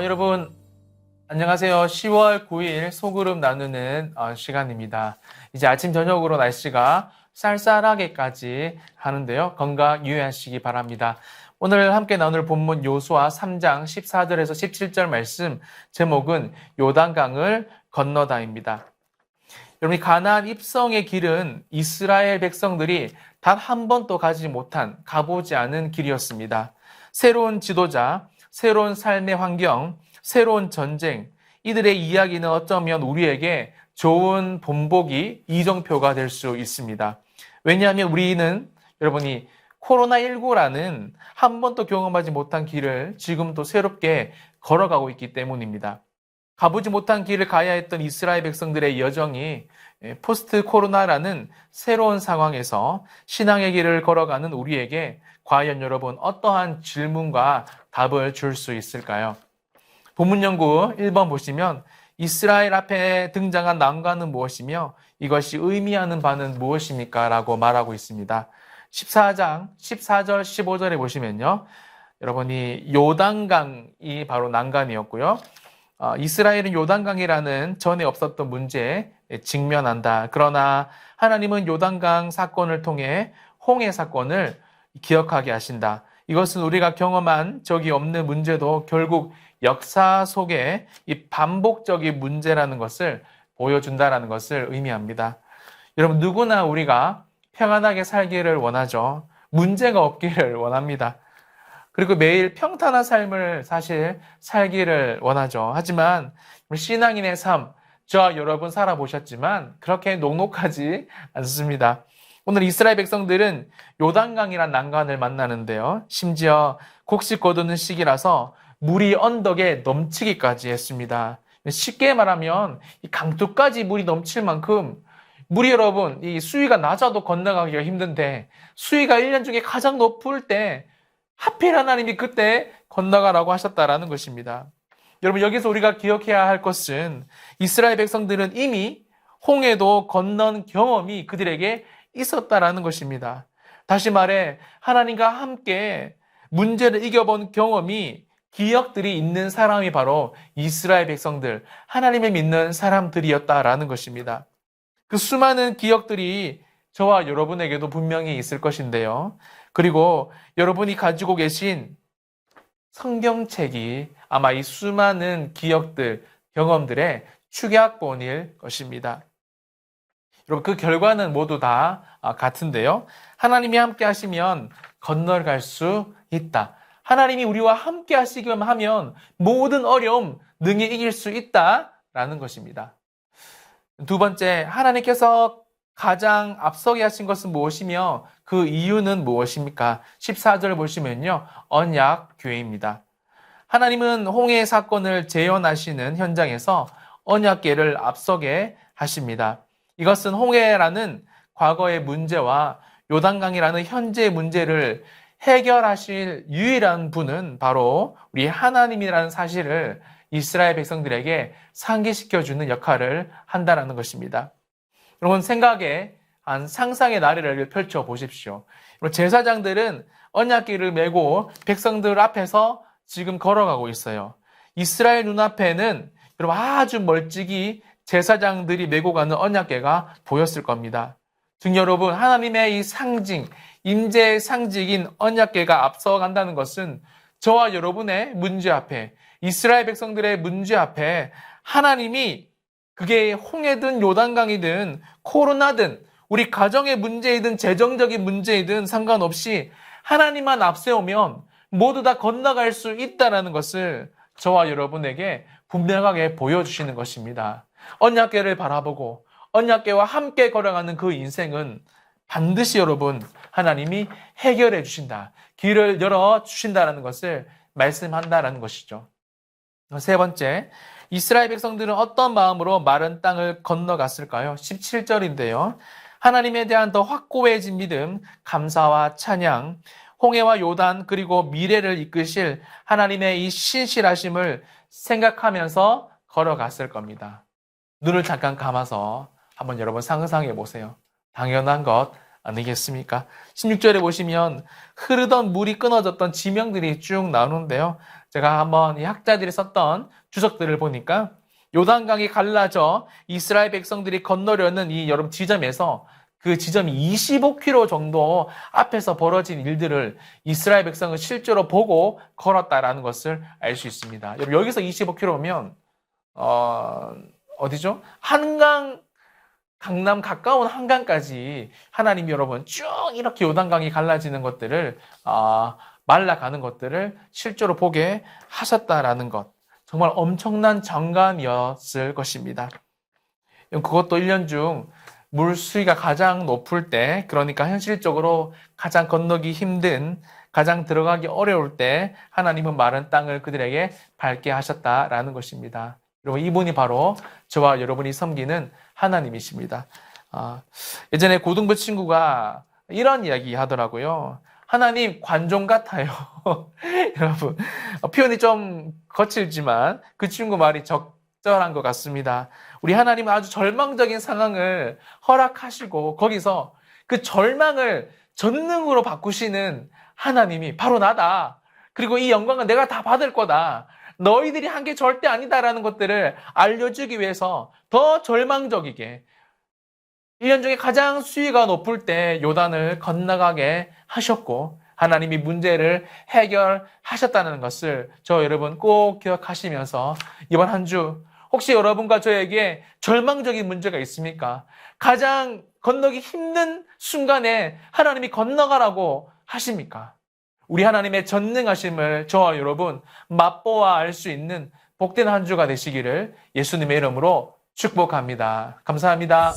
여러분 안녕하세요. 10월 9일 소그룹 나누는 시간입니다. 이제 아침 저녁으로 날씨가 쌀쌀하게까지 하는데요. 건강 유의하시기 바랍니다. 오늘 함께 나눌 본문 요수아 3장 14절에서 17절 말씀, 제목은 요단강을 건너다입니다. 여러분, 가나안 입성의 길은 이스라엘 백성들이 단 한 번도 가보지 않은 길이었습니다. 새로운 지도자, 새로운 삶의 환경, 새로운 전쟁, 이들의 이야기는 어쩌면 우리에게 좋은 본보기, 이정표가 될 수 있습니다. 왜냐하면 우리는 여러분이 코로나19라는 한 번도 경험하지 못한 길을 지금도 새롭게 걸어가고 있기 때문입니다. 가보지 못한 길을 가야 했던 이스라엘 백성들의 여정이 포스트 코로나라는 새로운 상황에서 신앙의 길을 걸어가는 우리에게 과연 여러분 어떠한 질문과 답을 줄 수 있을까요? 본문 연구 1번 보시면 이스라엘 앞에 등장한 난관은 무엇이며 이것이 의미하는 바는 무엇입니까? 라고 말하고 있습니다. 14장 14절 15절에 보시면요. 여러분이 요단강이 바로 난관이었고요. 이스라엘은 요단강이라는 전에 없었던 문제에 직면한다. 그러나 하나님은 요단강 사건을 통해 홍해 사건을 기억하게 하신다. 이것은 우리가 경험한 적이 없는 문제도 결국 역사 속에 이 반복적인 문제라는 것을 보여준다라는 것을 의미합니다. 여러분, 누구나 우리가 평안하게 살기를 원하죠. 문제가 없기를 원합니다. 그리고 매일 평탄한 삶을 사실 살기를 원하죠. 하지만 신앙인의 삶, 저와 여러분 살아보셨지만 그렇게 녹록하지 않습니다. 오늘 이스라엘 백성들은 요단강이란 난관을 만나는데요. 심지어 곡식 거두는 시기라서 물이 언덕에 넘치기까지 했습니다. 쉽게 말하면 이 강둑까지 물이 넘칠 만큼 물이 여러분 이 수위가 낮아도 건너가기가 힘든데 수위가 1년 중에 가장 높을 때 하필 하나님이 그때 건너가라고 하셨다라는 것입니다. 여러분, 여기서 우리가 기억해야 할 것은 이스라엘 백성들은 이미 홍해도 건넌 경험이 그들에게 있었다라는 것입니다. 다시 말해 하나님과 함께 문제를 이겨본 경험이, 기억들이 있는 사람이 바로 이스라엘 백성들, 하나님을 믿는 사람들이었다라는 것입니다. 그 수많은 기억들이 저와 여러분에게도 분명히 있을 것인데요. 그리고 여러분이 가지고 계신 성경책이 아마 이 수많은 기억들, 경험들의 축약본일 것입니다. 여러분, 그 결과는 모두 다 같은데요. 하나님이 함께 하시면 건너갈 수 있다. 하나님이 우리와 함께 하시기만 하면 모든 어려움 능히 이길 수 있다라는 것입니다. 두 번째, 하나님께서 가장 앞서게 하신 것은 무엇이며 그 이유는 무엇입니까? 14절 보시면요. 언약궤입니다. 하나님은 홍해 사건을 재현하시는 현장에서 언약궤를 앞서게 하십니다. 이것은 홍해라는 과거의 문제와 요단강이라는 현재의 문제를 해결하실 유일한 분은 바로 우리 하나님이라는 사실을 이스라엘 백성들에게 상기시켜주는 역할을 한다는 것입니다. 여러분, 생각에 한 상상의 나래를 펼쳐 보십시오. 제사장들은 언약궤를 메고 백성들 앞에서 지금 걸어가고 있어요. 이스라엘 눈앞에는 여러분 아주 멀찍이 제사장들이 메고 가는 언약궤가 보였을 겁니다. 즉 여러분, 하나님의 이 상징, 임재의 상징인 언약궤가 앞서간다는 것은 저와 여러분의 문제 앞에, 이스라엘 백성들의 문제 앞에 하나님이 그게 홍해든 요단강이든 코로나든 우리 가정의 문제이든 재정적인 문제이든 상관없이 하나님만 앞세우면 모두 다 건너갈 수 있다는 것을 저와 여러분에게 분명하게 보여주시는 것입니다. 언약궤를 바라보고 언약궤와 함께 걸어가는 그 인생은 반드시 여러분 하나님이 해결해 주신다. 길을 열어 주신다는 것을 말씀한다는 것이죠. 세 번째, 이스라엘 백성들은 어떤 마음으로 마른 땅을 건너갔을까요? 17절인데요. 하나님에 대한 더 확고해진 믿음, 감사와 찬양, 홍해와 요단 그리고 미래를 이끄실 하나님의 이 신실하심을 생각하면서 걸어갔을 겁니다. 눈을 잠깐 감아서 한번 여러분 상상해 보세요. 당연한 것 아니겠습니까? 16절에 보시면 흐르던 물이 끊어졌던 지명들이 쭉 나오는데요. 제가 한번 이 학자들이 썼던 주석들을 보니까 요단강이 갈라져 이스라엘 백성들이 건너려는 이 여러분 지점에서 그 지점이 25km 정도 앞에서 벌어진 일들을 이스라엘 백성은 실제로 보고 걸었다라는 것을 알 수 있습니다. 여러분 여기서 25km면 어디죠? 한강 강남 가까운 한강까지 하나님이 여러분 쭉 이렇게 요단강이 갈라지는 것들을 말라가는 것들을 실제로 보게 하셨다라는 것. 정말 엄청난 장관이었을 것입니다. 그것도 1년 중 물수위가 가장 높을 때, 그러니까 현실적으로 가장 건너기 힘든, 가장 들어가기 어려울 때 하나님은 마른 땅을 그들에게 밟게 하셨다라는 것입니다. 여러분 이분이 바로 저와 여러분이 섬기는 하나님이십니다. 예전에 고등부 친구가 이런 이야기 하더라고요. 하나님 관종 같아요. 여러분 표현이 좀 거칠지만 그 친구 말이 적절한 것 같습니다. 우리 하나님은 아주 절망적인 상황을 허락하시고 거기서 그 절망을 전능으로 바꾸시는 하나님이 바로 나다. 그리고 이 영광은 내가 다 받을 거다. 너희들이 한 게 절대 아니다라는 것들을 알려주기 위해서 더 절망적이게 1년 중에 가장 수위가 높을 때 요단을 건너가게 하셨고 하나님이 문제를 해결하셨다는 것을 저 여러분 꼭 기억하시면서 이번 한 주 혹시 여러분과 저에게 절망적인 문제가 있습니까? 가장 건너기 힘든 순간에 하나님이 건너가라고 하십니까? 우리 하나님의 전능하심을 저와 여러분 맛보아 알 수 있는 복된 한 주가 되시기를 예수님의 이름으로 축복합니다. 감사합니다.